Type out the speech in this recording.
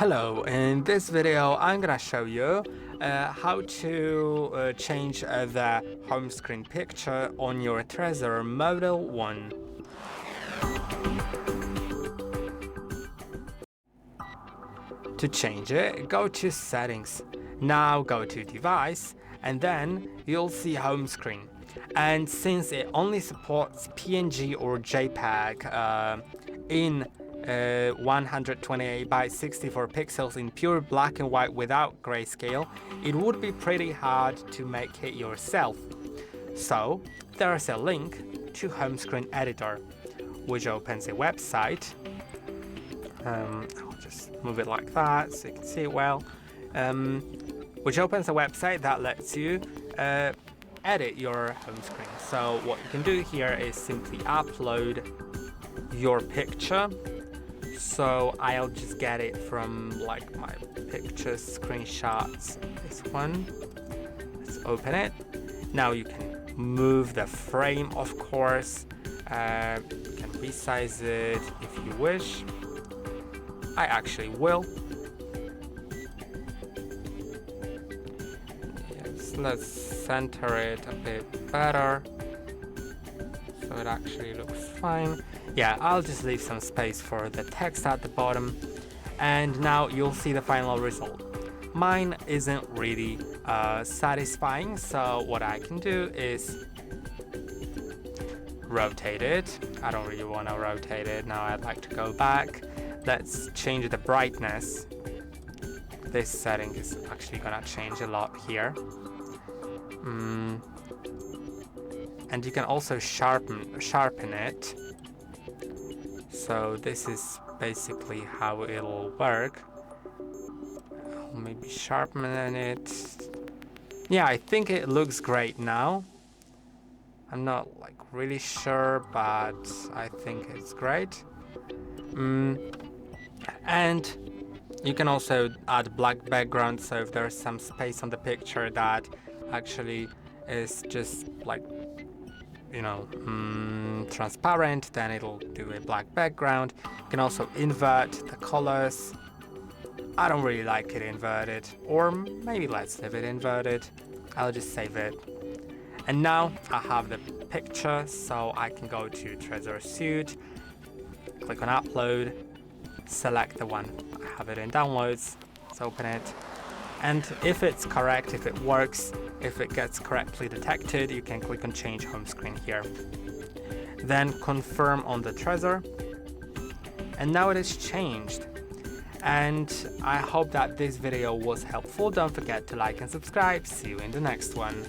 Hello, in this video I'm gonna show you how to change the home screen picture on your TREZOR Model One. To change it, go to Settings. Now go to Device, and then you'll see Home Screen. And since it only supports PNG or JPEG in 128 by 64 pixels in pure black and white without grayscale, it would be pretty hard to make it yourself. So there's a link to Home Screen Editor, which opens a website. I'll just move it like that so you can see it well. Which opens a website that lets you edit your home screen. So what you can do here is simply upload your picture. So I'll just get it from like my pictures, screenshots, this one. Let's open it. Now you can move the frame, of course. You can resize it if you wish. I actually will. Yes, let's center it a bit better so it actually looks fine. Yeah, I'll just leave some space for the text at the bottom, and now you'll see the final result. Mine isn't really satisfying, so what I can do is rotate it. I don't really want to rotate it now. I'd like to go back. Let's change the brightness. This setting is actually gonna change a lot here. And you can also sharpen it. So this is basically how it'll work. I'll maybe sharpen it. Yeah, I think it looks great now. I'm not like really sure, but I think it's great. And you can also add black background, so if there's some space on the picture that actually is just like, you know, transparent, then it'll do a black background. You can also invert the colors. I don't really like it inverted, or maybe let's leave it inverted. I'll just save it. And now I have the picture, so I can go to Trezor Suite, click on Upload, select the one. I have it in Downloads. Let's open it. And if it's correct, if it works, if it gets correctly detected, you can click on Change Home Screen here. Then confirm on the Trezor. And now it is changed. And I hope that this video was helpful. Don't forget to like and subscribe. See you in the next one.